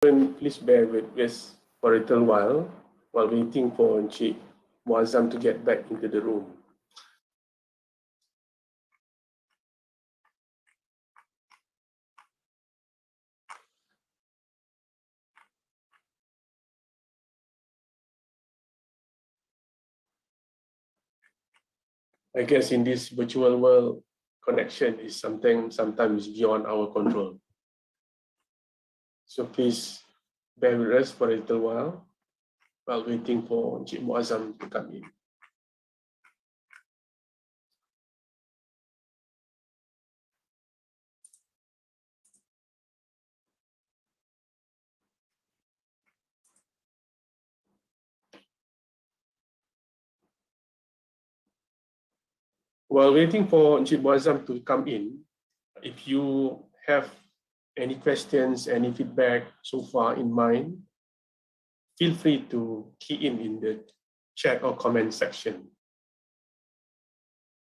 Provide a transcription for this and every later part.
Please bear with us for a little while waiting for Encik Muazzam to get back into the room. I guess in this virtual world, connection is sometimes beyond our control. So please bear with us for a little while waiting for Encik Muazzam to come in. While waiting for Encik Muazzam to come in, if you have any questions, any feedback so far in mind, feel free to key in the chat or comment section.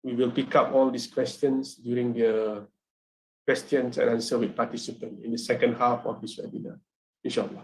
We will pick up all these questions during the questions and answer with participants in the second half of this webinar, inshallah.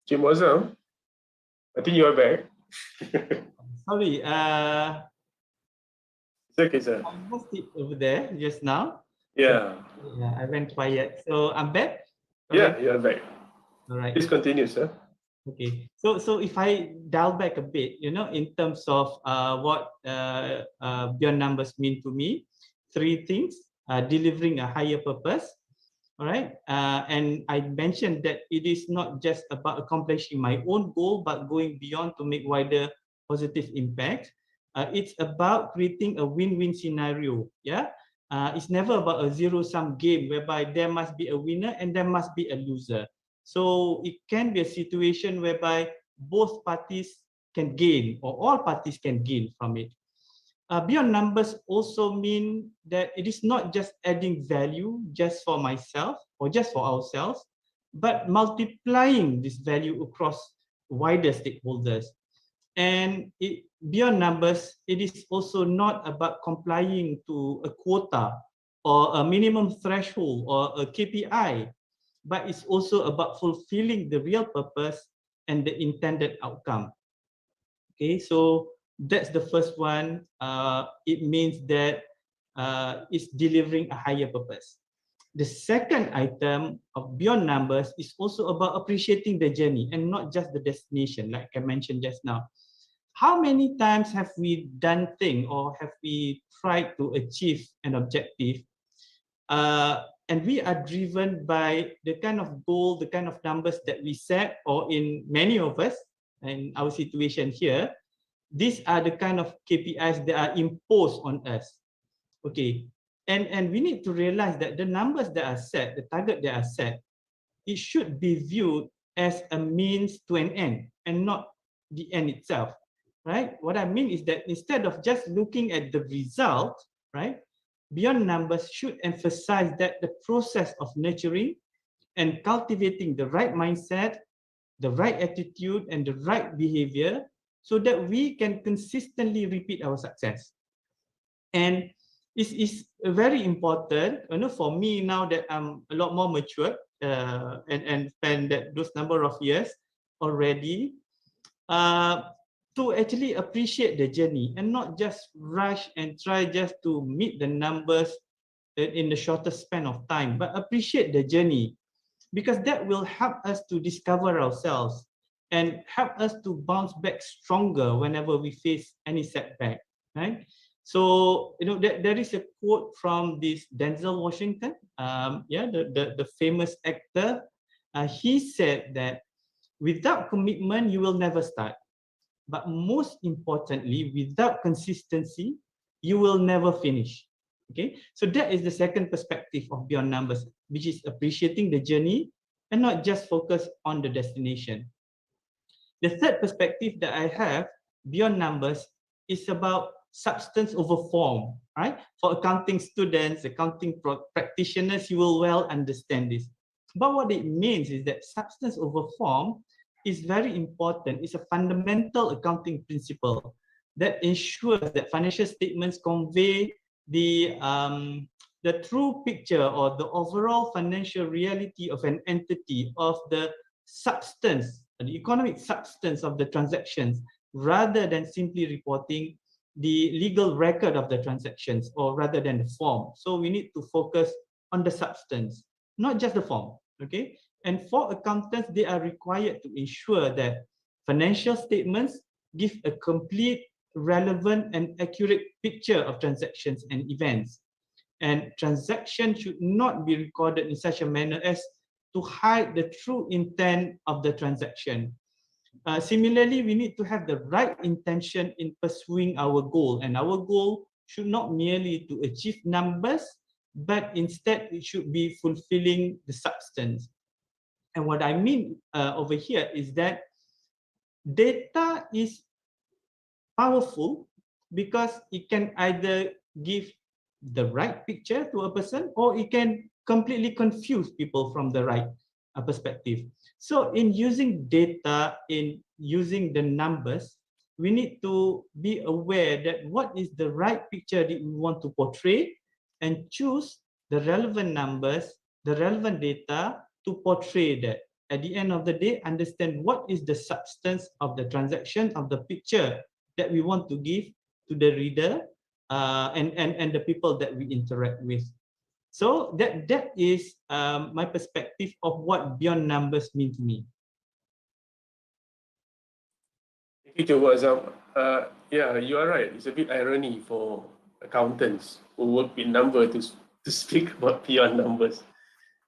Encik Muazzam, I think you are back. Sorry, It's okay, sir. I lost it over there just now. Yeah. Yeah, I went quiet. So I'm back? Yeah, you are back. All right. Please continue, sir. Okay. So if I dial back a bit, in terms of what beyond numbers mean to me, three things: delivering a higher purpose, All right. And I mentioned that it is not just about accomplishing my own goal, but going beyond to make wider positive impact. It's about creating a win-win scenario. Yeah. It's never about a zero-sum game whereby there must be a winner and there must be a loser. So it can be a situation whereby both parties can gain, or all parties can gain from it. Beyond numbers also mean that it is not just adding value just for myself or just for ourselves, but multiplying this value across wider stakeholders. And beyond numbers, it is also not about complying to a quota or a minimum threshold or a KPI, but it's also about fulfilling the real purpose and the intended outcome. Okay, so that's the first one. It means that it's delivering a higher purpose. The second item of beyond numbers is also about appreciating the journey and not just the destination, like I mentioned just now. How many times have we done things or have we tried to achieve an objective, and we are driven by the kind of goal, the kind of numbers that we set, or in many of us, in our situation here, these are the kind of KPIs that are imposed on us. Okay, and we need to realize that the numbers that are set, the target that are set, it should be viewed as a means to an end and not the end itself, right? What I mean is that instead of just looking at the result, right, beyond numbers should emphasize that the process of nurturing and cultivating the right mindset, the right attitude, and the right behavior so that we can consistently repeat our success. And it is very important, for me now that I'm a lot more mature and spend those number of years already, to actually appreciate the journey and not just rush and try just to meet the numbers in the shortest span of time, but appreciate the journey, because that will help us to discover ourselves and help us to bounce back stronger whenever we face any setback, right? So, there is a quote from this Denzel Washington, the famous actor. He said that without commitment, you will never start. But most importantly, without consistency, you will never finish. Okay, so that is the second perspective of beyond numbers, which is appreciating the journey and not just focus on the destination. The third perspective that I have beyond numbers is about substance over form, right? For accounting students, accounting practitioners, you will well understand this. But what it means is that substance over form is very important. It's a fundamental accounting principle that ensures that financial statements convey the true picture or the overall financial reality of an entity, of the substance, the economic substance of the transactions, rather than simply reporting the legal record of the transactions, or rather than the form. So we need to focus on the substance, not just the form. Okay, and for accountants, they are required to ensure that financial statements give a complete, relevant, and accurate picture of transactions and events. And transactions should not be recorded in such a manner as to hide the true intent of the transaction. Similarly, we need to have the right intention in pursuing our goal, and our goal should not merely to achieve numbers, but instead it should be fulfilling the substance. And what I mean over here is that data is powerful because it can either give the right picture to a person, or it can completely confuse people from the right perspective. So in using data, in using the numbers, we need to be aware that what is the right picture that we want to portray, and choose the relevant numbers, the relevant data to portray that. At the end of the day, understand what is the substance of the transaction, of the picture that we want to give to the reader and the people that we interact with. So that is my perspective of what beyond numbers mean to me. Thank you, Azam. Yeah, you are right. It's a bit irony for accountants who work with numbers to speak about beyond numbers.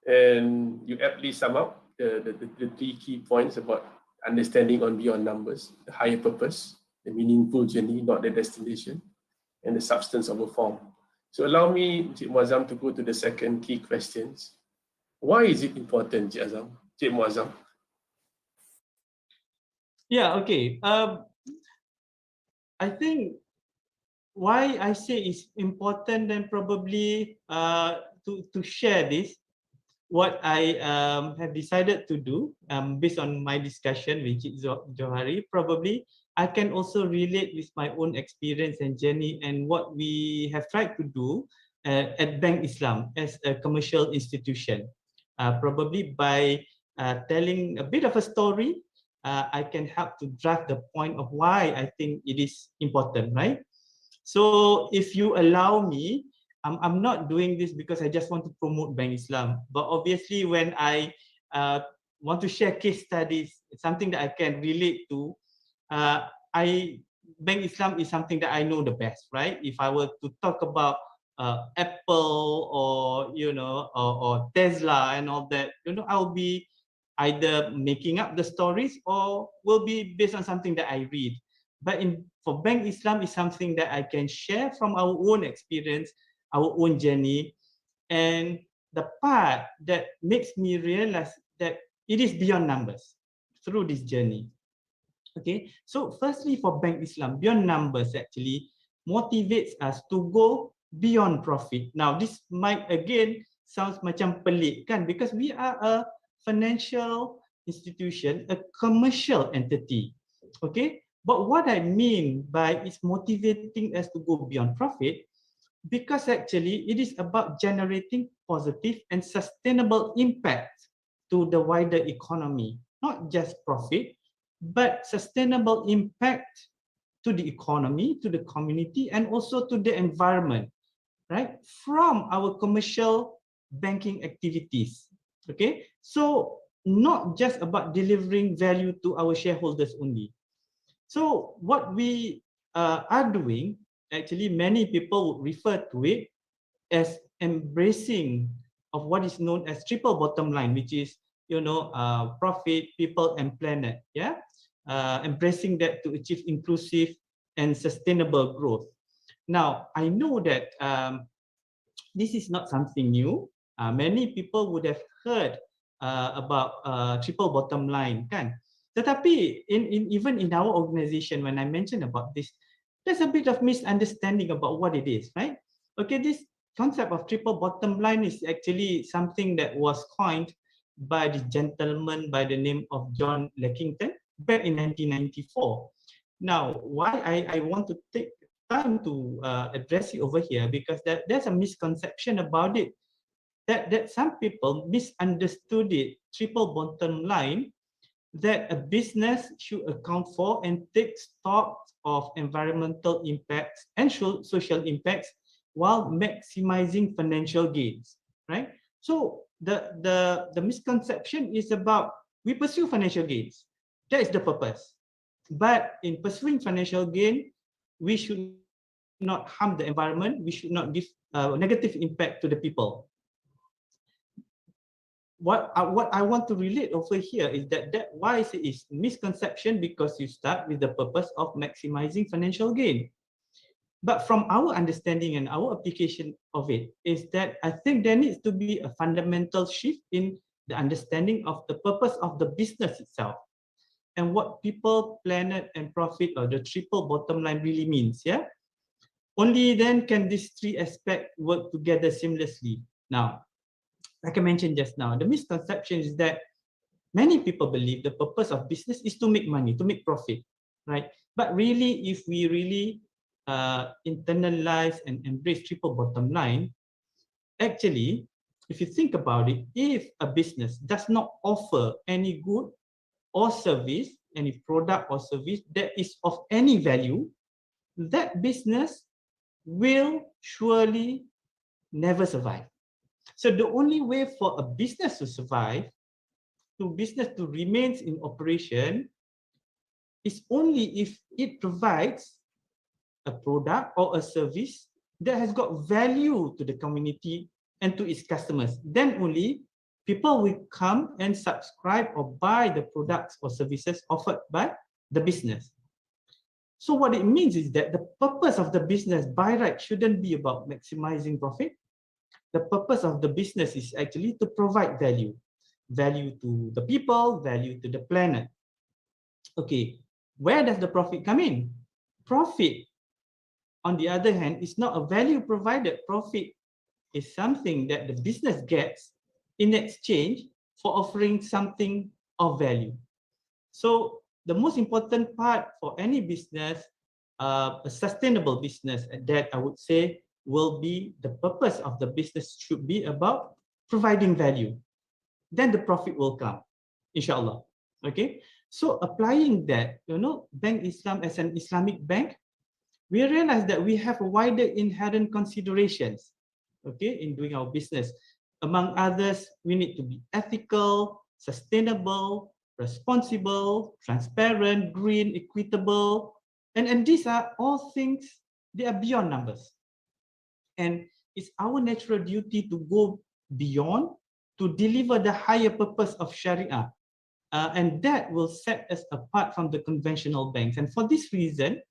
And you aptly sum up the three key points about understanding on beyond numbers: the higher purpose, the meaningful journey, not the destination, and the substance of a form. So allow me, Encik Muazzam, to go to the second key questions. Why is it important, Encik Muazzam? Yeah, okay. I think why I say it's important then probably to share this, what I have decided to do based on my discussion with Cik Johari, probably I can also relate with my own experience and journey and what we have tried to do at Bank Islam as a commercial institution. Probably by telling a bit of a story, I can help to drive the point of why I think it is important, right? So if you allow me, I'm not doing this because I just want to promote Bank Islam. But obviously when I want to share case studies, something that I can relate to, Bank Islam is something that I know the best, right? If I were to talk about Apple or, or Tesla and all that, I'll be either making up the stories or will be based on something that I read. But for Bank Islam is something that I can share from our own experience, our own journey, and the part that makes me realize that it is beyond numbers through this journey. Okay, so firstly for Bank Islam, beyond numbers actually motivates us to go beyond profit. Now this might again sounds macam pelik kan, because we are a financial institution, a commercial entity. Okay, but what I mean by it's motivating us to go beyond profit, because actually it is about generating positive and sustainable impact to the wider economy, not just profit, but sustainable impact to the economy, to the community, and also to the environment, right? From our commercial banking activities. Okay, so not just about delivering value to our shareholders only. So what we are doing, actually many people would refer to it as embracing of what is known as triple bottom line, which is profit, people, and planet. Yeah, embracing that to achieve inclusive and sustainable growth. Now I know that this is not something new. Many people would have heard about triple bottom line, kan? Tetapi even in our organization, when I mentioned about this, there's a bit of misunderstanding about what it is, right? Okay, this concept of triple bottom line is actually something that was coined by the gentleman by the name of John Leckington back in 1994. Now, why I want to take time to address it over here, because there's a misconception about it, that some people misunderstood it, triple bottom line, that a business should account for and take stock of environmental impacts and social impacts while maximizing financial gains, right? So the misconception is about we pursue financial gains. That is the purpose. But in pursuing financial gain, we should not harm the environment. We should not give negative impact to the people. What I want to relate over here is that why it is misconception, because you start with the purpose of maximizing financial gain. But from our understanding and our application of it is that I think there needs to be a fundamental shift in the understanding of the purpose of the business itself and what people, planet, and profit, or the triple bottom line really means. Yeah. Only then can these three aspects work together seamlessly. Now, like I mentioned just now, the misconception is that many people believe the purpose of business is to make money, to make profit, right? But really, if we really internalize and embrace triple bottom line, actually, if you think about it, if a business does not offer any good or service, any product or service that is of any value, that business will surely never survive. So the only way for a business to survive, business to remain in operation, is only if it provides a product or a service that has got value to the community and to its customers. Then only People will come and subscribe or buy the products or services offered by the business. So what it means is that the purpose of the business by right shouldn't be about maximizing profit. The purpose of the business is actually to provide value. Value to the people, value to the planet. Okay, where does the profit come in? Profit, on the other hand, is not a value provided. Profit is something that the business gets in exchange for offering something of value. So the most important part for any business, a sustainable business, that I would say will be the purpose of the business should be about providing value. Then the profit will come, inshallah. Okay, so applying that, Bank Islam as an Islamic bank, we realize that we have a wider inherent considerations, okay, in doing our business. Among others, we need to be ethical, sustainable, responsible, transparent, green, equitable, and these are all things, they are beyond numbers. And it's our natural duty to go beyond, to deliver the higher purpose of Sharia. And that will set us apart from the conventional banks. And for this reason,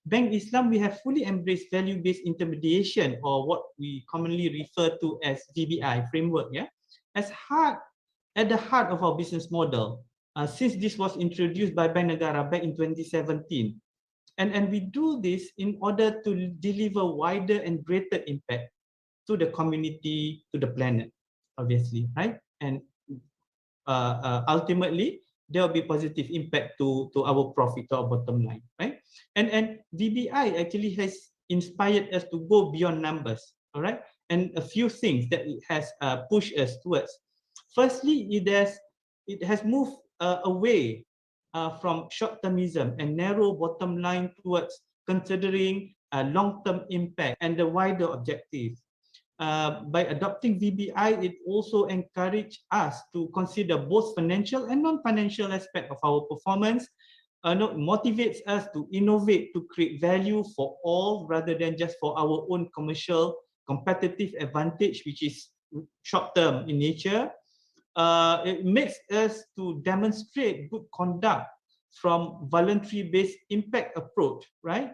Bank Islam, we have fully embraced value-based intermediation, or what we commonly refer to as VBI framework, as at the heart of our business model, since this was introduced by Bank Negara back in 2017. And we do this in order to deliver wider and greater impact to the community, to the planet, obviously, right? And ultimately, there will be positive impact to our profit, to our bottom line, right? And VBI actually has inspired us to go beyond numbers, all right? And a few things that it has pushed us towards. Firstly, it has moved away from short-termism and narrow bottom line towards considering long-term impact and the wider objectives. By adopting VBI, it also encouraged us to consider both financial and non-financial aspect of our performance. Motivates us to innovate, to create value for all rather than just for our own commercial competitive advantage, which is short-term in nature. It makes us to demonstrate good conduct from voluntary-based impact approach, right?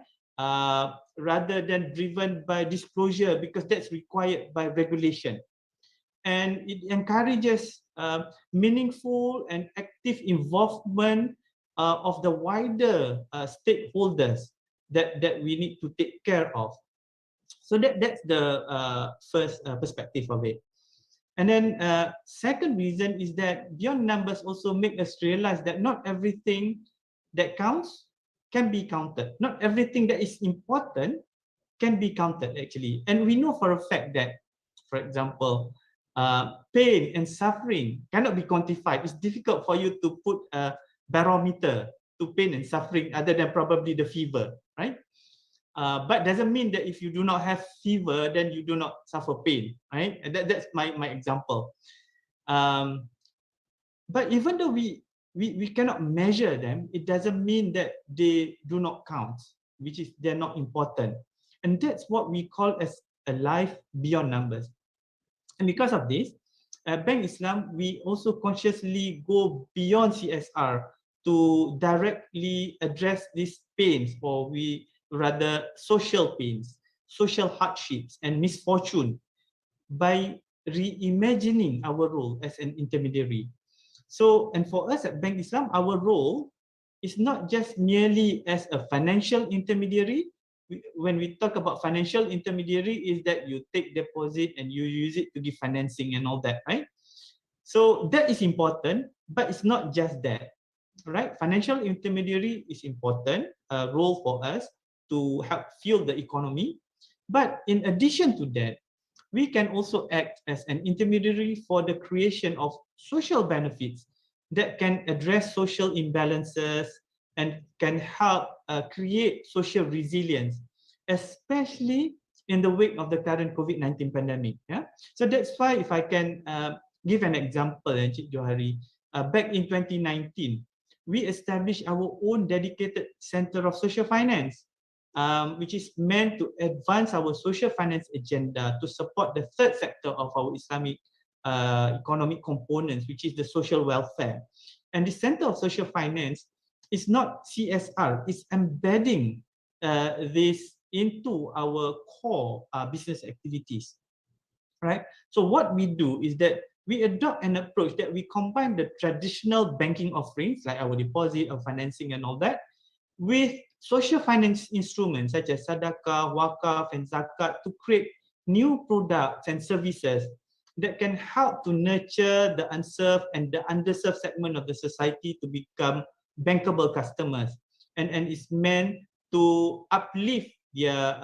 Rather than driven by disclosure, because that's required by regulation. And it encourages meaningful and active involvement of the wider stakeholders that we need to take care of. So that's the first perspective of it. And then second reason is that beyond numbers also make us realize that not everything that counts can be counted. Not everything that is important can be counted, actually. And we know for a fact that, for example, pain and suffering cannot be quantified. It's difficult for you to put a barometer to pain and suffering other than probably the fever, right? But doesn't mean that if you do not have fever, then you do not suffer pain, right? And that's my example. But even though we cannot measure them, it doesn't mean that they do not count, which is they're not important. And that's what we call as a life beyond numbers. And because of this, Bank Islam, we also consciously go beyond CSR to directly address these pains, or we rather social pains, social hardships and misfortune by reimagining our role as an intermediary. So, and for us at Bank Islam, our role is not just merely as a financial intermediary. When we talk about financial intermediary, is that you take deposit and you use it to give financing and all that, right? So that is important, but it's not just that, right? Financial intermediary is important role for us to help fuel the economy. But in addition to that, we can also act as an intermediary for the creation of social benefits that can address social imbalances and can help create social resilience, especially in the wake of the current COVID-19 pandemic. Yeah, so that's why, if I can give an example, Encik Johari, back in 2019, we established our own dedicated Center of Social Finance, which is meant to advance our social finance agenda to support the third sector of our Islamic economic components, which is the social welfare. And the Center of Social Finance is not CSR, it's embedding this into our core business activities, right? So what we do is that we adopt an approach that we combine the traditional banking offerings, like our deposit or financing and all that, with social finance instruments such as sadaqah, wakaf, and zakat to create new products and services that can help to nurture the unserved and the underserved segment of the society to become bankable customers. And it's meant to uplift their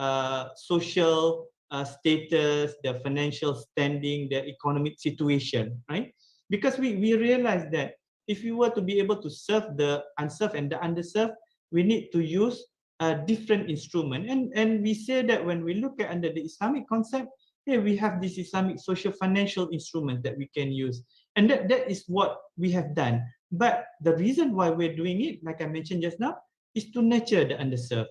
social status, their financial standing, their economic situation, right? Because we realize that if we were to be able to serve the unserved and the underserved, we need to use a different instrument. And we say that when we look at under the Islamic concept, here we have this Islamic social financial instrument that we can use. And that is what we have done. But the reason why we're doing it, like I mentioned just now, is to nurture the underserved.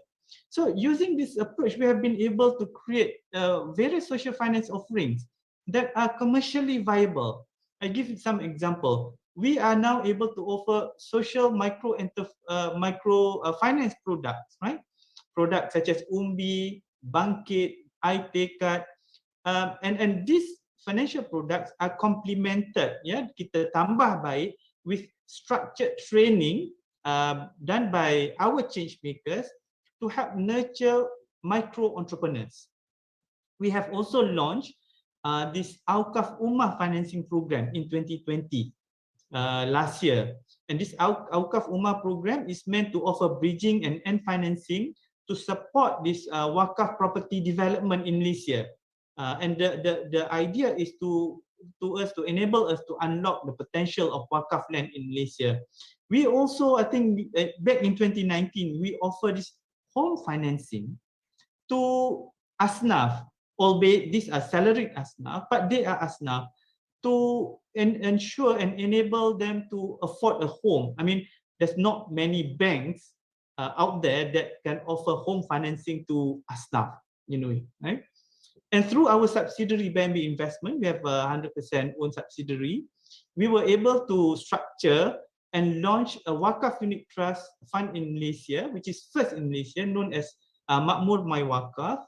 So using this approach, we have been able to create various social finance offerings that are commercially viable. I give you some example. We are now able to offer social micro finance products, right? Products such as Umbi, Bangkit, iTekat, and these financial products are complemented, ya, kita tambah baik with structured training done by our change makers to help nurture micro entrepreneurs. We have also launched this Awqaf Ummah financing program in 2020, last year. And this Awqaf Ummah program is meant to offer bridging and end financing to support this wakaf property development in Malaysia. And the idea is to enable us to unlock the potential of wakaf land in Malaysia. We also, I think, back in 2019, we offered this home financing to asnaf, albeit these are salaried asnaf, but they are asnaf, to ensure and enable them to afford a home. I mean, there's not many banks out there that can offer home financing to asnaf, you know, right? And through our subsidiary Bambi Investment, we have a 100% owned subsidiary. We were able to structure and launch a Wakaf Unit Trust fund in Malaysia, which is first in Malaysia, known as Makmur My Wakaf.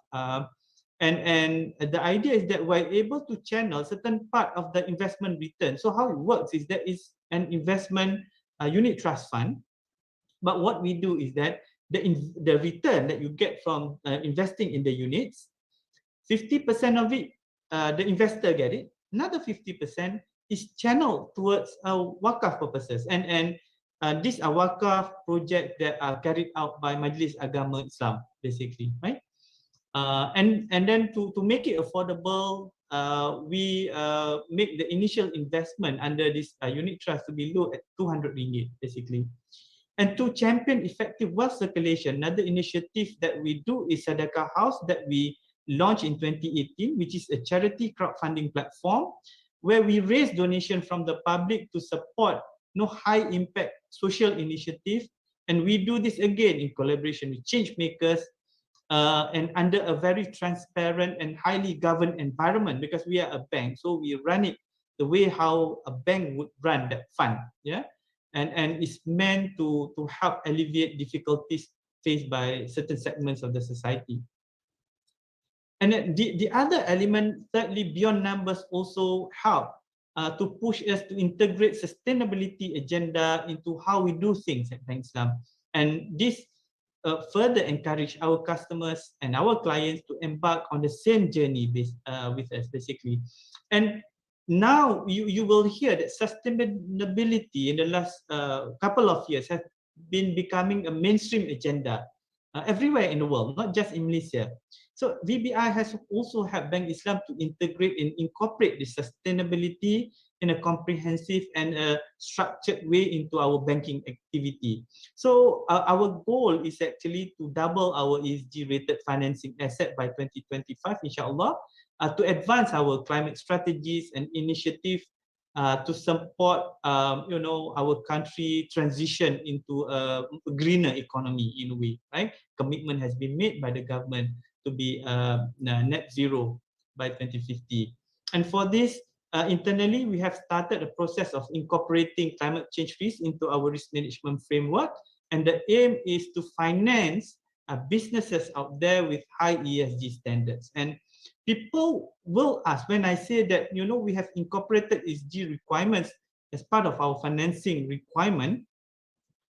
And the idea is that we're able to channel certain part of the investment return. So how it works is that it's an investment unit trust fund. But what we do is that the return that you get from investing in the units, 50% of it, the investor get it. Another 50% is channeled towards wakaf purposes. And these are wakaf projects that are carried out by Majlis Agama Islam, basically, right? And then to make it affordable, we make the initial investment under this unit trust to be low at 200 ringgit, basically. And to champion effective wealth circulation, another initiative that we do is Sadaqah House that we launched in 2018, which is a charity crowdfunding platform where we raise donation from the public to support high impact social initiative. And we do this again in collaboration with change makers and under a very transparent and highly governed environment, because we are a bank, so we run it the way how a bank would run that fund, yeah. And it's meant to help alleviate difficulties faced by certain segments of the society. And then the other element, thirdly, beyond numbers, also help to push us to integrate sustainability agenda into how we do things at Bank Islam. And this further encourage our customers and our clients to embark on the same journey with us, basically. And now you will hear that sustainability in the last couple of years has been becoming a mainstream agenda everywhere in the world, not just in Malaysia. So VBI has also helped Bank Islam to integrate and incorporate the sustainability in a comprehensive and a structured way into our banking activity. So our goal is actually to double our ESG rated financing asset by 2025, inshallah, to advance our climate strategies and initiatives to support our country transition into a greener economy in a way, right? Commitment has been made by the government to be net zero by 2050. And for this, internally, we have started a process of incorporating climate change risk into our risk management framework. And the aim is to finance businesses out there with high ESG standards. And people will ask, when I say that, we have incorporated ESG requirements as part of our financing requirement,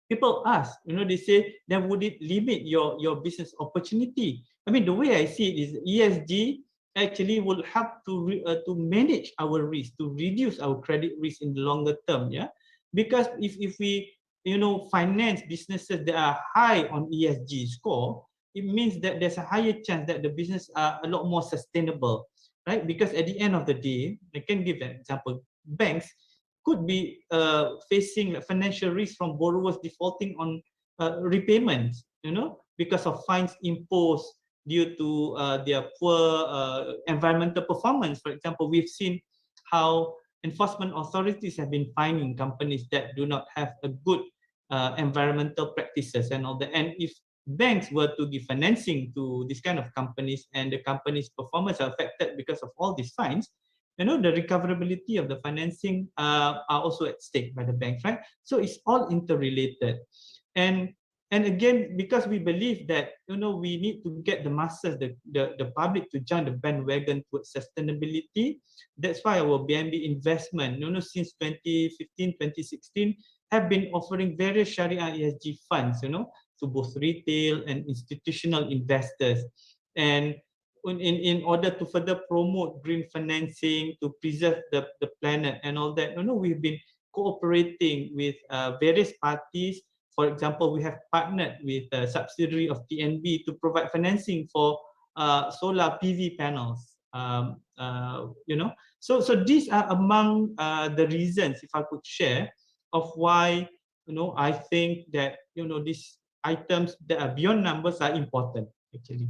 people ask, they say, then would it limit your business opportunity? I mean, the way I see it is ESG actually will help to manage our risk, to reduce our credit risk in the longer term, yeah. Because if we finance businesses that are high on ESG score, it means that there's a higher chance that the business are a lot more sustainable, right? Because at the end of the day, I can give an example. Banks could be facing financial risk from borrowers defaulting on repayments, because of fines imposed due to their poor environmental performance. For example, we've seen how enforcement authorities have been fining companies that do not have a good environmental practices and all that. And if banks were to give financing to this kind of companies and the company's performance are affected because of all these fines, the recoverability of the financing are also at stake by the banks, right? So it's all interrelated. And again, because we believe that we need to get the masses, the public to join the bandwagon towards sustainability. That's why our BNB investment, since 2015, 2016, have been offering various Sharia ESG funds, to both retail and institutional investors. And in order to further promote green financing, to preserve the planet and all that, we've been cooperating with various parties. For example, we have partnered with a subsidiary of TNB to provide financing for solar PV panels. So these are among the reasons, if I could share, of why I think that these items that are beyond numbers are important actually.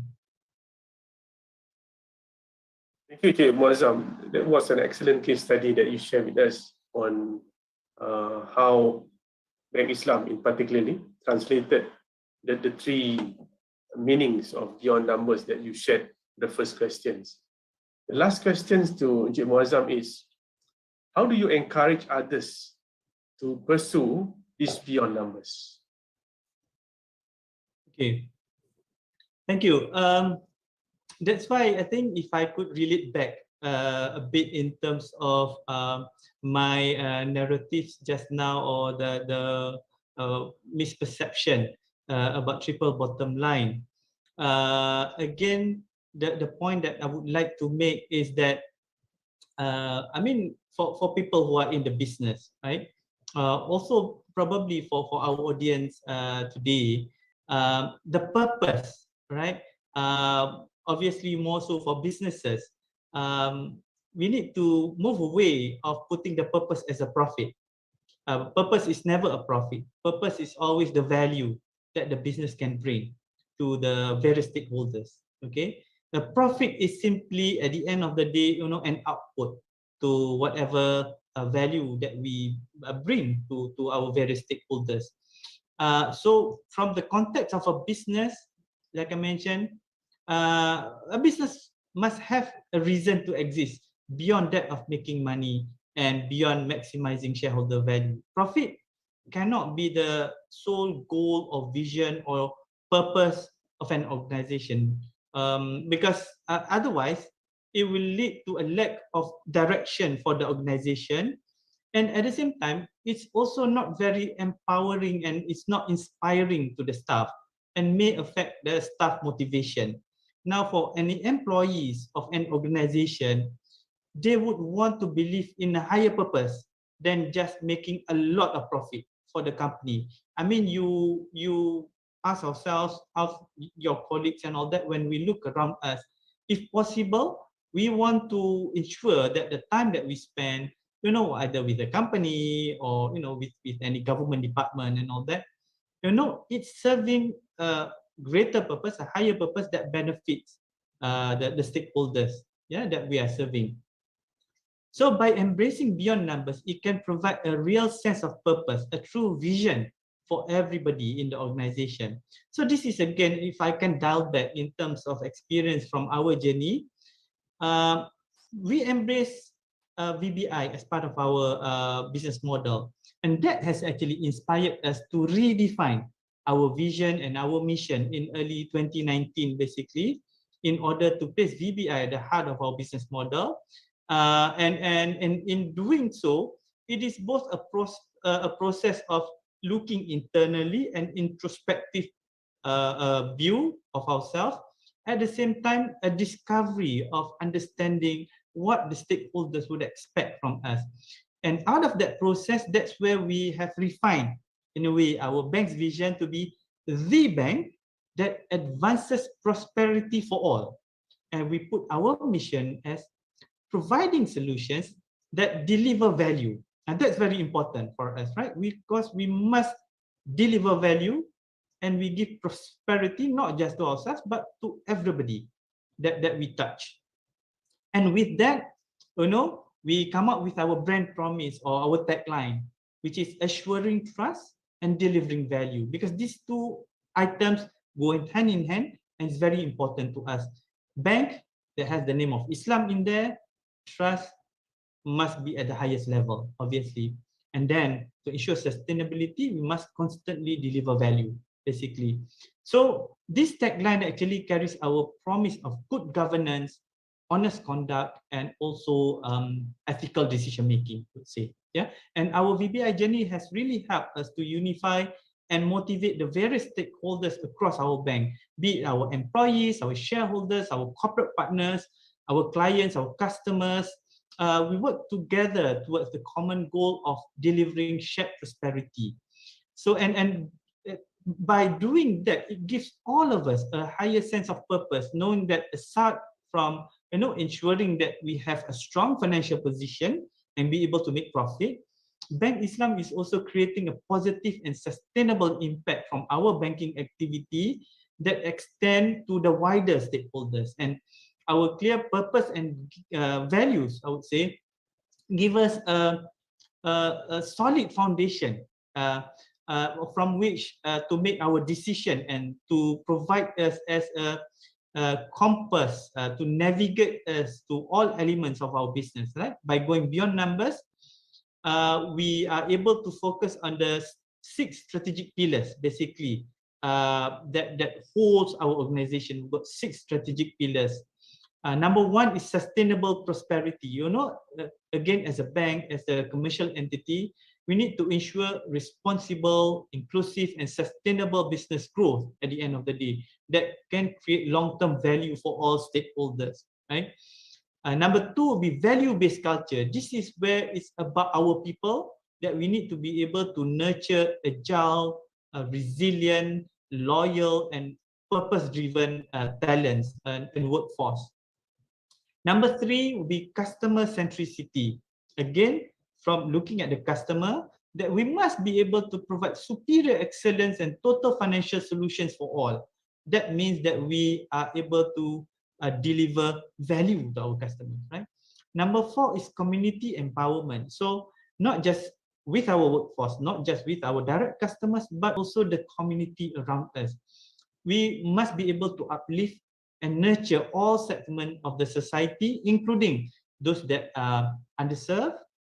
Thank you, Cik Muazzam. That was an excellent case study that you shared with us on how Bank Islam in particularly translated the three meanings of beyond numbers that you shared the first questions. The last questions to Encik Muazzam is, how do you encourage others to pursue these beyond numbers? Okay, thank you. That's why I think if I could relate back a bit in terms of my narratives just now, or the misperception about triple bottom line. Again, the point that I would like to make is that I mean, for people who are in the business, right? Also probably for our audience today, the purpose, right? Obviously more so for businesses, we need to move away of putting the purpose as a profit. Purpose is never a profit. Purpose is always the value that the business can bring to the various stakeholders. Okay, the profit is simply at the end of the day, an output to whatever value that we bring to our various stakeholders. So from the context of a business, like I mentioned, a business must have a reason to exist beyond that of making money and beyond maximizing shareholder value. Profit cannot be the sole goal or vision or purpose of an organization, because otherwise it will lead to a lack of direction for the organization. And at the same time, it's also not very empowering and it's not inspiring to the staff and may affect the staff motivation. Now, for any employees of an organization, they would want to believe in a higher purpose than just making a lot of profit for the company. I mean, you ask ourselves, ask your colleagues and all that, when we look around us, if possible, we want to ensure that the time that we spend, either with the company or, with any government department and all that, it's serving a greater purpose, a higher purpose that benefits the stakeholders, that we are serving. So by embracing beyond numbers, it can provide a real sense of purpose, a true vision for everybody in the organization. So this is, again, if I can dial back in terms of experience from our journey, we embrace VBI as part of our business model. And that has actually inspired us to redefine our vision and our mission in early 2019, basically, in order to place VBI at the heart of our business model. And in doing so, it is both a process of looking internally and introspective view of ourselves. At the same time, a discovery of understanding what the stakeholders would expect from us. And out of that process, that's where we have refined, in a way, our bank's vision to be the bank that advances prosperity for all. And we put our mission as providing solutions that deliver value. And that's very important for us, right? Because we must deliver value, and we give prosperity not just to ourselves, but to everybody that we touch. And with that, we come up with our brand promise or our tagline, which is assuring trust and delivering value, because these two items go hand in hand, and it's very important to us. Bank that has the name of Islam in there, trust must be at the highest level, obviously. And then to ensure sustainability, we must constantly deliver value, basically. So this tagline actually carries our promise of good governance, honest conduct, and also ethical decision making, I would say. Yeah, and our VBI journey has really helped us to unify and motivate the various stakeholders across our bank, be it our employees, our shareholders, our corporate partners, our clients, our customers. We work together towards the common goal of delivering shared prosperity. So, and by doing that, it gives all of us a higher sense of purpose, knowing that aside from ensuring that we have a strong financial position and be able to make profit, Bank Islam is also creating a positive and sustainable impact from our banking activity that extend to the wider stakeholders. And our clear purpose and values, I would say, give us a solid foundation from which to make our decision and to provide us as a compass to navigate us to all elements of our business, right? By going beyond numbers, we are able to focus on the 6 strategic pillars, basically, that holds our organization. We've got 6 strategic pillars. Number 1 is sustainable prosperity. Again, as a bank, as a commercial entity, we need to ensure responsible, inclusive, and sustainable business growth at the end of the day that can create long-term value for all stakeholders, right? Number 2 will be value-based culture. This is where it's about our people, that we need to be able to nurture agile, resilient, loyal, and purpose-driven talents and workforce. Number 3 will be customer centricity. Again, from looking at the customer, that we must be able to provide superior excellence and total financial solutions for all. That means that we are able to deliver value to our customers, right? Number 4 is community empowerment. So not just with our workforce, not just with our direct customers, but also the community around us. We must be able to uplift and nurture all segments of the society, including those that are underserved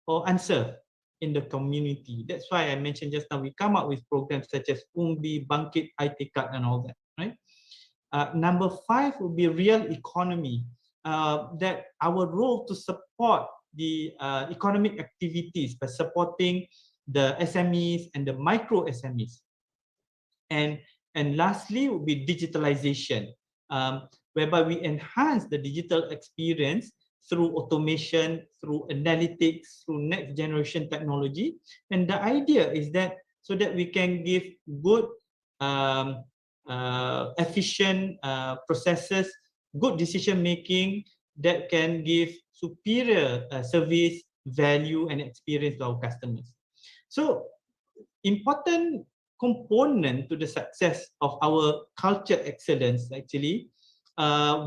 or unserved in the community. That's why I mentioned just now, we come up with programs such as Umbi, Bangkit, IT Card, and all that, right? Number 5 will be real economy, that our role to support the economic activities by supporting the SMEs and the micro SMEs. And lastly will be digitalization, whereby we enhance the digital experience through automation, through analytics, through next generation technology. And the idea is that so that we can give good, efficient processes, good decision making that can give superior service, value, and experience to our customers. So, important component to the success of our culture excellence, actually,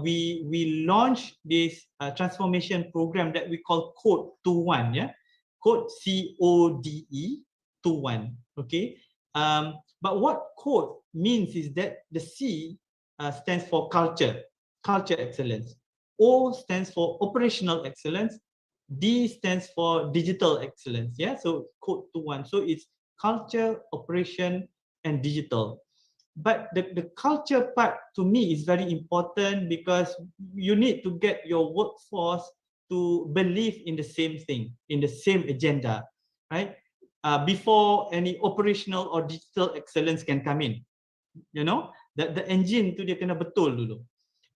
we launched this transformation program that we call Code 21, yeah, Code CODE 21. Okay, but what code means is that the C stands for culture excellence. O stands for operational excellence, D stands for digital excellence. Yeah, so code to one. So it's culture, operation, and digital. But the culture part to me is very important because you need to get your workforce to believe in the same thing, in the same agenda, right? Before any operational or digital excellence can come in, you know, the engine tu dia kena betul dulu.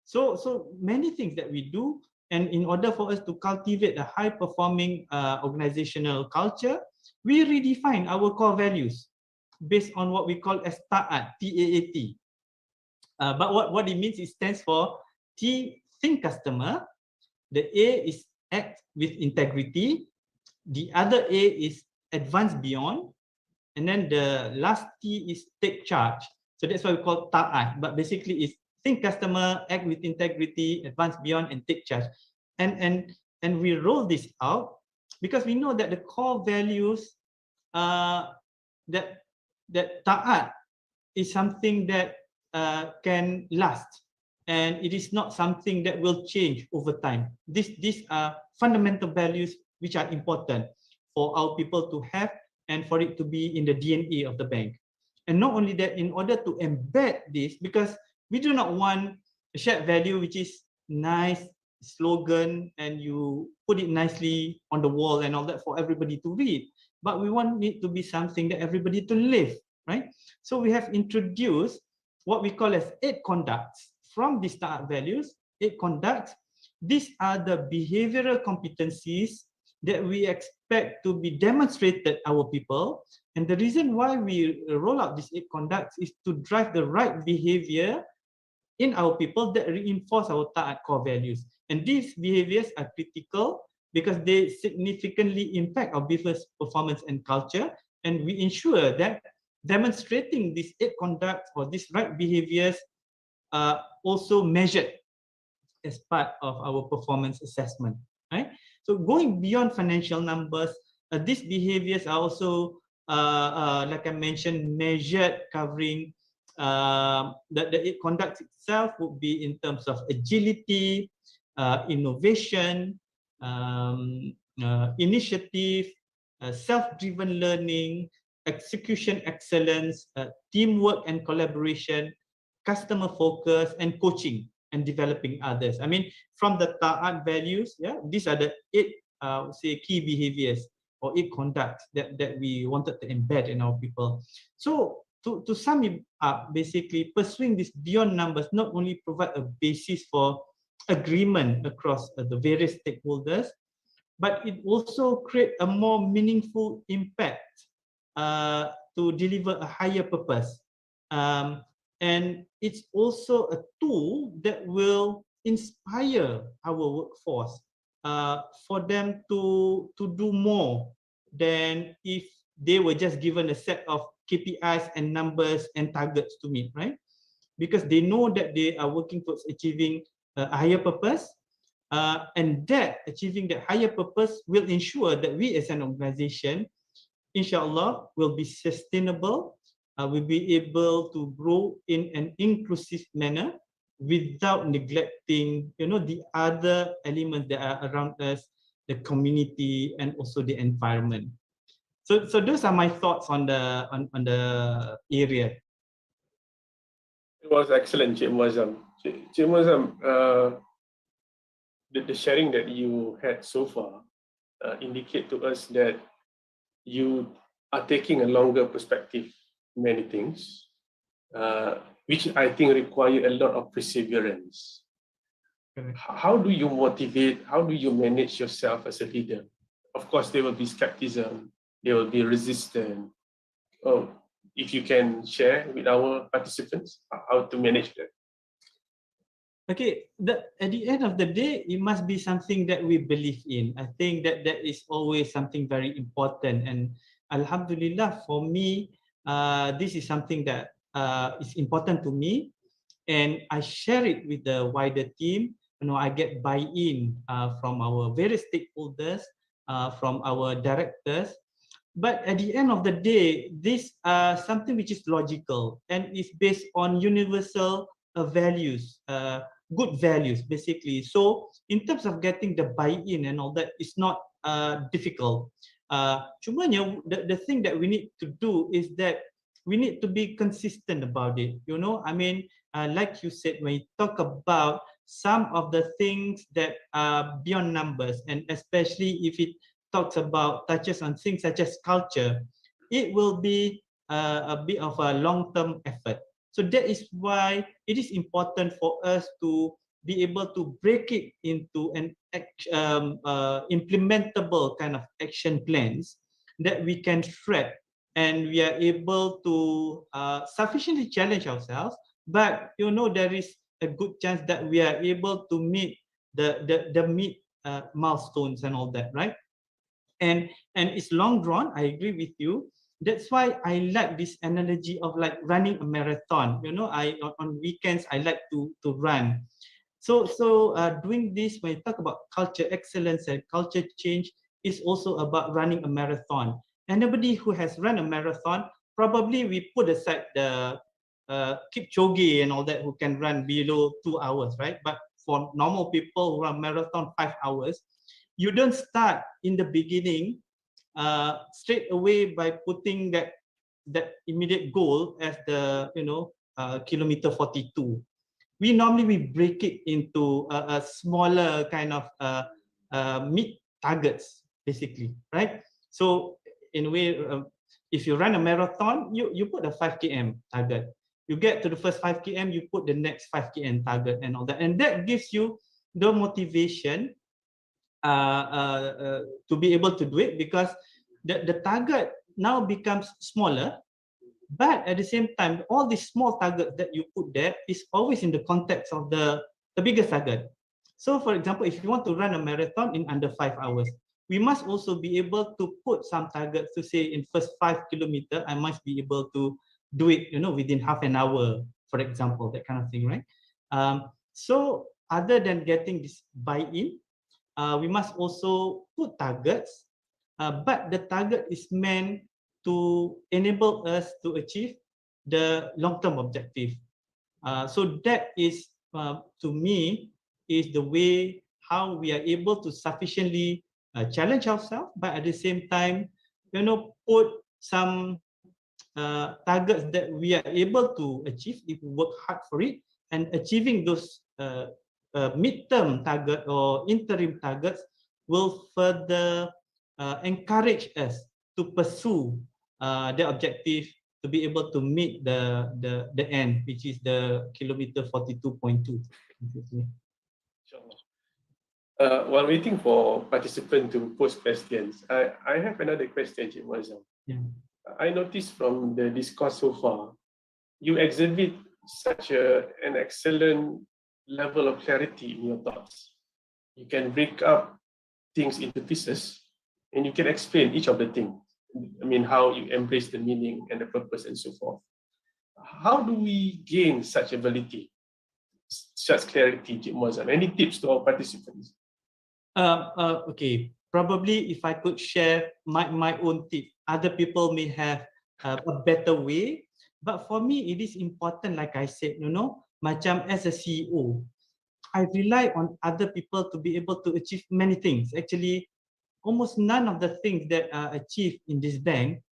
So many things that we do, and in order for us to cultivate a high performing organizational culture, we redefine our core values based on what we call as taat, T-A-A-T. But what it means, it stands for T, think customer. The A is act with integrity. The other A is advance beyond. And then the last T is take charge. So that's why we call taat. But basically it's think customer, act with integrity, advance beyond, and take charge. And we roll this out because we know that the core values that taat is something that can last, and it is not something that will change over time. These are fundamental values which are important for our people to have and for it to be in the DNA of the bank. And not only that, in order to embed this, because we do not want a shared value which is nice slogan and you put it nicely on the wall and all that for everybody to read, but we want it to be something that everybody to live, right? So we have introduced what we call as 8 conducts from the start values. 8 conducts. These are the behavioral competencies that we expect to be demonstrated our people. And the reason why we roll out these 8 conducts is to drive the right behavior in our people that reinforce our taat core values. And these behaviors are critical because they significantly impact our business performance and culture. And we ensure that demonstrating these 8 conducts or these right behaviors are also measured as part of our performance assessment, right? So going beyond financial numbers, these behaviors are also, like I mentioned, measured, covering the 8 conducts itself would be in terms of agility, innovation, initiative, self-driven learning, execution excellence, teamwork and collaboration, customer focus, and coaching and developing others. I mean, from the taat values, yeah, these are the 8 say key behaviors or 8 conducts that we wanted to embed in our people. So to sum it up, basically pursuing this beyond numbers not only provide a basis for agreement across the various stakeholders, but it also create a more meaningful impact to deliver a higher purpose. And it's also a tool that will inspire our workforce for them to do more than if they were just given a set of KPIs and numbers and targets to meet, right? Because they know that they are working towards achieving a higher purpose, and that achieving that higher purpose will ensure that we as an organization, inshallah, will be sustainable, will be able to grow in an inclusive manner without neglecting, you know, the other elements that are around us, the community and also the environment. So those are my thoughts on the area. It was excellent, Cik Muazzam. Cik Muazzam, the sharing that you had so far indicate to us that you are taking a longer perspective in many things, which I think require a lot of perseverance. How do you motivate, how do you manage yourself as a leader? Of course, there will be skepticism, there will be resistance. Oh, if you can share with our participants how to manage that. Okay, at the end of the day, it must be something that we believe in. I think that is always something very important. And Alhamdulillah, for me, this is something that is important to me. And I share it with the wider team. You know, I get buy-in from our various stakeholders, from our directors. But at the end of the day, this something which is logical and is based on universal values. good values, basically. So in terms of getting the buy-in and all that, it's not difficult. Cumanya, the thing that we need to do is that we need to be consistent about it. You know, I mean, like you said, when you talk about some of the things that are beyond numbers, and especially if it talks about touches on things such as culture, it will be a bit of a long-term effort. So that is why it is important for us to be able to break it into an implementable kind of action plans that we can shred, and we are able to sufficiently challenge ourselves. But you know, there is a good chance that we are able to meet the milestones and all that, right? And it's long drawn. I agree with you. That's why I like this analogy of like running a marathon. You know, I on weekends I like to run. So doing this, when you talk about culture excellence and culture change, is also about running a marathon. Anybody who has run a marathon, probably we put aside the Kipchoge and all that, who can run below 2 hours, right? But for normal people who run marathon 5 hours, you don't start in the beginning straight away by putting that immediate goal as the kilometer 42. We normally break it into a smaller kind of mid targets, basically, right? So in a way, if you run a marathon, you put a 5 km target. You get to the first 5 km, you put the next 5 km target and all that, and that gives you the motivation to be able to do it, because the target now becomes smaller, but at the same time, all these small targets that you put there is always in the context of the biggest target. So for example, if you want to run a marathon in under 5 hours, we must also be able to put some targets to say in first 5 kilometers, I must be able to do it, within half an hour, for example, that kind of thing, right? So other than getting this buy-in, we must also put targets, but the target is meant to enable us to achieve the long-term objective. So that is, to me, is the way how we are able to sufficiently challenge ourselves, but at the same time, put some targets that we are able to achieve if we work hard for it, and achieving those midterm target or interim targets will further encourage us to pursue the objective to be able to meet the end, which is the kilometer 42.2. While waiting for participants to post questions, I have another question, Cik Muazzam. Yeah. I noticed from the discourse so far, you exhibit such an excellent level of clarity in your thoughts. You can break up things into pieces, and you can explain each of the things. I mean, how you embrace the meaning and the purpose and so forth. How do we gain such ability, such clarity, Cik Muazzam? Any tips to our participants? Okay, probably if I could share my own tip, other people may have a better way. But for me, it is important, like I said, macam as a CEO, I rely on other people to be able to achieve many things. Actually, almost none of the things that are achieved in this bank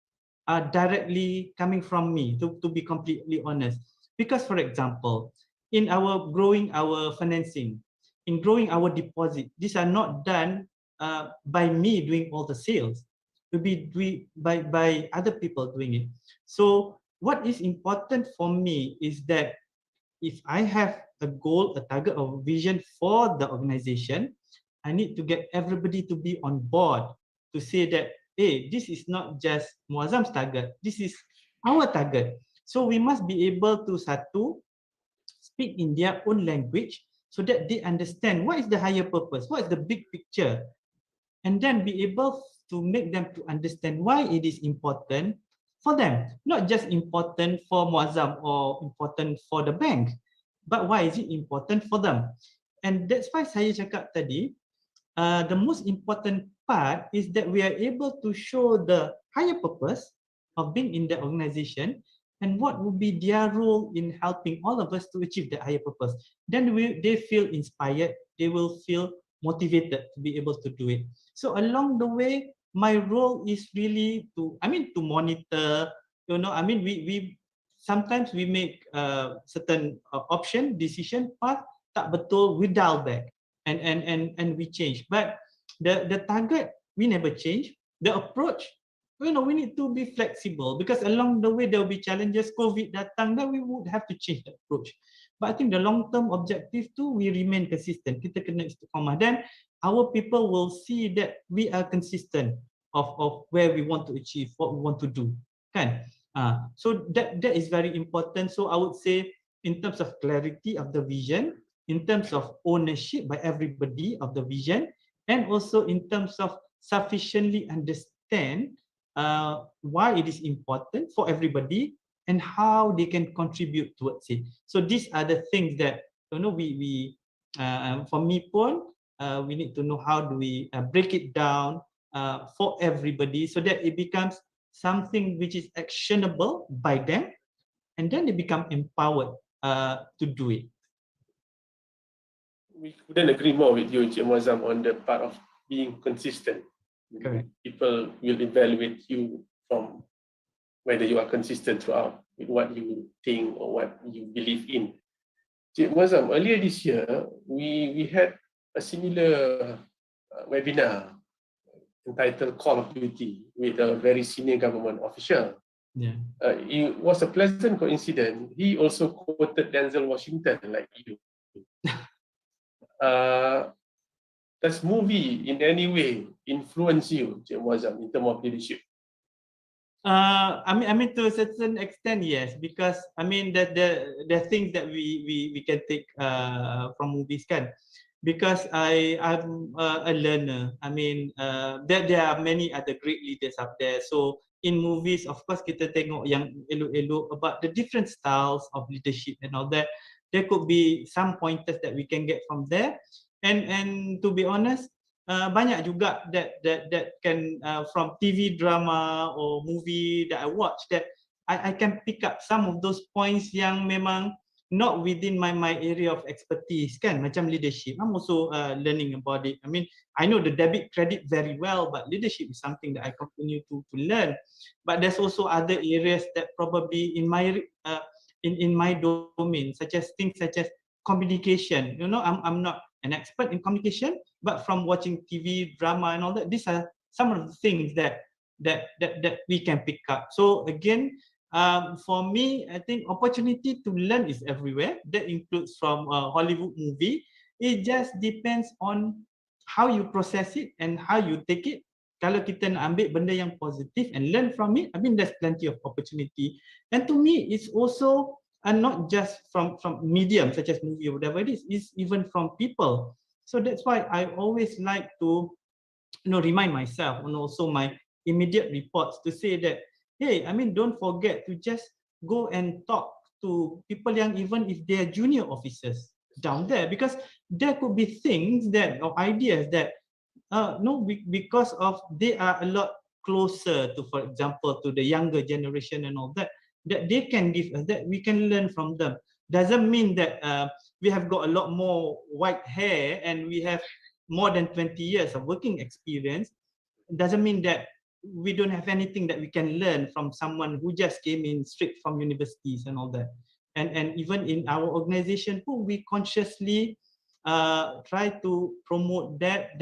are directly coming from me, to be completely honest. Because, for example, in our growing our financing, in growing our deposit, these are not done by me doing all the sales. To be by other people doing it. So what is important for me is that if I have a goal, a target, or vision for the organization, I need to get everybody to be on board to say that, hey, this is not just Muazzam's target, this is our target. So we must be able to speak in their own language so that they understand what is the higher purpose, what is the big picture, and then be able to make them to understand why it is important for them, not just important for Muazzam or important for the bank, but why is it important for them. And that's why saya cakap tadi, the most important part is that we are able to show the higher purpose of being in the organization, and what would be their role in helping all of us to achieve the higher purpose. Then they feel inspired, they will feel motivated to be able to do it. So along the way, my role is really to, to monitor, we sometimes we make certain option, decision path, tak betul, we dial back and we change. But the target, we never change. The approach, we need to be flexible, because along the way there will be challenges. COVID datang, then we would have to change the approach. But I think the long-term objective too, we remain consistent. Kita kena istiqamah. Then our people will see that we are consistent of where we want to achieve, what we want to do. Kan? So that is very important. So I would say, in terms of clarity of the vision, in terms of ownership by everybody of the vision, and also in terms of sufficiently understand why it is important for everybody and how they can contribute towards it. So these are the things that we for me pun, we need to know how do we break it down for everybody, so that it becomes something which is actionable by them, and then they become empowered to do it. We couldn't agree more with you, Encik Muazzam, on the part of being consistent. Correct. People will evaluate you from whether you are consistent throughout with what you think or what you believe in. Encik Muazzam, earlier this year, we had a similar webinar entitled Call of Duty with a very senior government official. Yeah. It was a pleasant coincidence. He also quoted Denzel Washington like you. Does movie in any way influence you, Encik Muazzam, in terms of leadership? To a certain extent, yes, because the things that we can take from movies, kan. Because I'm a learner. There are many other great leaders out there. So in movies, of course, kita tengok yang elok-elok about the different styles of leadership and all that. There could be some pointers that we can get from there. And to be honest, banyak juga that can from TV drama or movie that I watch, that I can pick up some of those points yang memang not within my area of expertise, kan, macam leadership. I'm also learning about it. I know the debit credit very well, but leadership is something that I continue to learn. But there's also other areas that probably in my domain, such as things such as communication. I'm not an expert in communication, but from watching TV drama and all that, these are some of the things that we can pick up. So again, for me, I think opportunity to learn is everywhere. That includes from a Hollywood movie. It just depends on how you process it and how you take it. Kalau kita nak ambil benda yang positif and learn from it, there's plenty of opportunity. And to me, it's also not just from medium such as movie or whatever it is, it's even from people. So that's why I always like to remind myself and also my immediate reports to say that, hey, don't forget to just go and talk to people yang even if they are junior officers down there, because there could be things that or ideas that because of they are a lot closer to, for example, to the younger generation and all that they can give us, that we can learn from them. Doesn't mean that we have got a lot more white hair and we have more than 20 years of working experience. Doesn't mean that we don't have anything that we can learn from someone who just came in straight from universities and all that. And even in our organization, we consciously try to promote that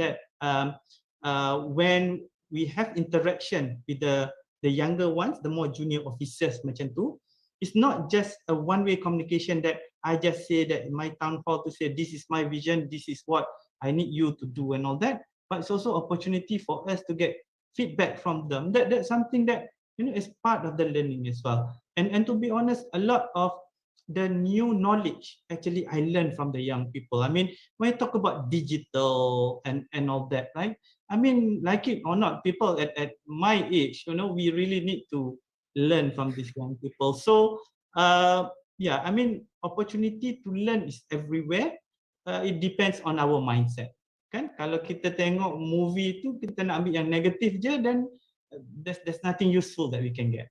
when we have interaction with the younger ones, the more junior officers macam tu, it's not just a one-way communication that I just say that in my town hall to say this is my vision, this is what I need you to do and all that, but it's also opportunity for us to get feedback from them. That's something that is part of the learning as well. And to be honest, a lot of the new knowledge actually I learned from the young people. When I talk about digital and all that, right? Like it or not, people at my age, we really need to learn from these young people. So yeah, opportunity to learn is everywhere. It depends on our mindset. Kan? Kalau kita tengok movie tu kita nak ambil yang negatif je, then there's nothing useful that we can get.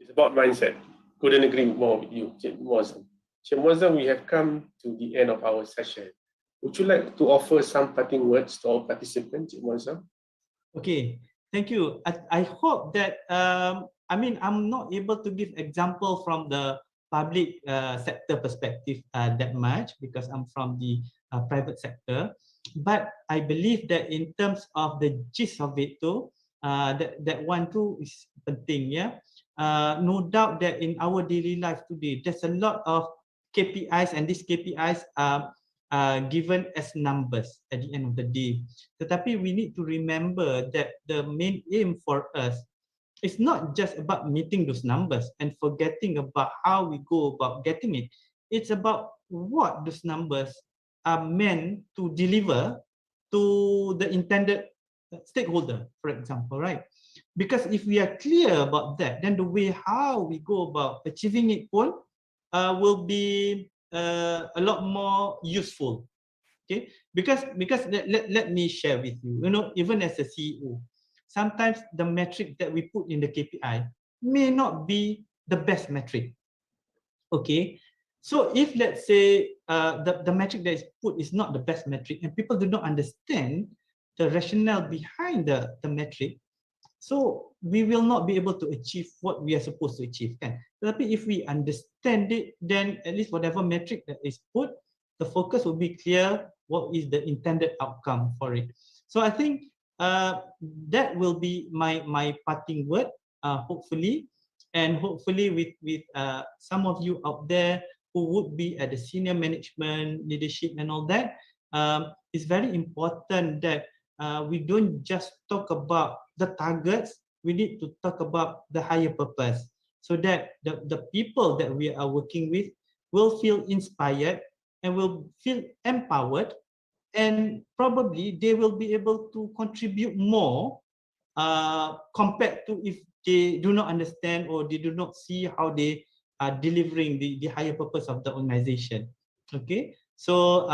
It's about mindset. Couldn't agree more with you, Cik Muazzam. Cik Muazzam, we have come to the end of our session. Would you like to offer some parting words to our participants, Cik Muazzam? Okay, thank you. I hope that, I mean, I'm not able to give example from the public sector perspective that much because I'm from the private sector. But I believe that in terms of the gist of it too, that one too is penting, yeah. No doubt that in our daily life today, there's a lot of KPIs, and these KPIs are given as numbers at the end of the day. Tetapi we need to remember that the main aim for us is not just about meeting those numbers and forgetting about how we go about getting it. It's about what those numbers are meant to deliver to the intended stakeholder, for example, right? Because if we are clear about that, then the way how we go about achieving it will be a lot more useful. Okay, because let me share with you, you know, even as a CEO, sometimes the metric that we put in the KPI may not be the best metric. Okay, so if let's say the metric that is put is not the best metric and people do not understand the rationale behind the metric, so we will not be able to achieve what we are supposed to achieve, kan? Tetapi if we understand it, then at least whatever metric that is put, the focus will be clear. What is the intended outcome for it? So I think that will be my parting word, hopefully, and hopefully with some of you out there who would be at the senior management, leadership, and all that. It's very important that we don't just talk about the targets. We need to talk about the higher purpose, so that the people that we are working with will feel inspired and will feel empowered, and probably they will be able to contribute more compared to if they do not understand or they do not see how they are delivering the higher purpose of the organization. Okay, so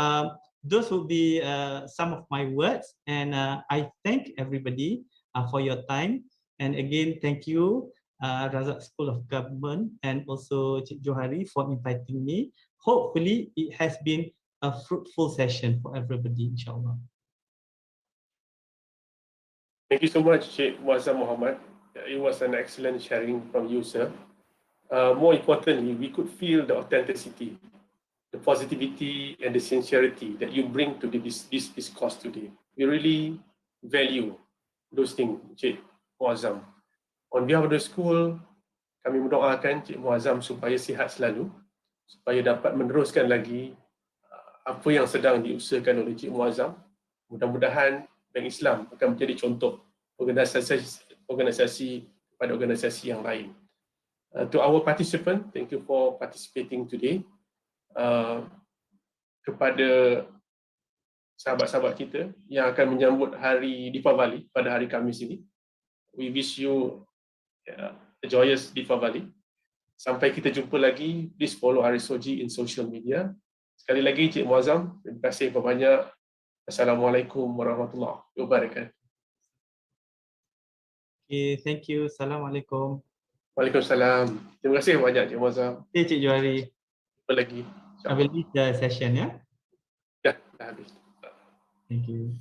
those will be some of my words, and I thank everybody for your time. And again, thank you, Razak School of Government, and also Cik Johari for inviting me. Hopefully, it has been a fruitful session for everybody, inshallah. Thank you so much, Cik Muazzam Muhammad. It was an excellent sharing from you, sir. More importantly, we could feel the authenticity, the positivity, and the sincerity that you bring to this discourse today. We really value those things, Cik Muazzam. On behalf of the school, kami mendoakan Cik Muazzam supaya sihat selalu, supaya dapat meneruskan lagi apa yang sedang diusahakan oleh Cik Muazzam. Mudah-mudahan Bank Islam akan menjadi contoh organisasi kepada organisasi yang lain. To our participant, thank you for participating today. Kepada sahabat-sahabat kita yang akan menyambut hari Deepavali pada hari Khamis ini, we wish you a joyous Deepavali. Sampai kita jumpa lagi, please follow RSOG in social media. Sekali lagi, Cik Muazzam, terima kasih banyak. Assalamualaikum warahmatullahi wabarakatuh. Okay, thank you. Assalamualaikum. Waalaikumsalam. Terima kasih banyak, Cik Muazzam. Okay, Cik Johari. Jumpa lagi. I will leave the session, ya? Ya, dah habis. Thank you.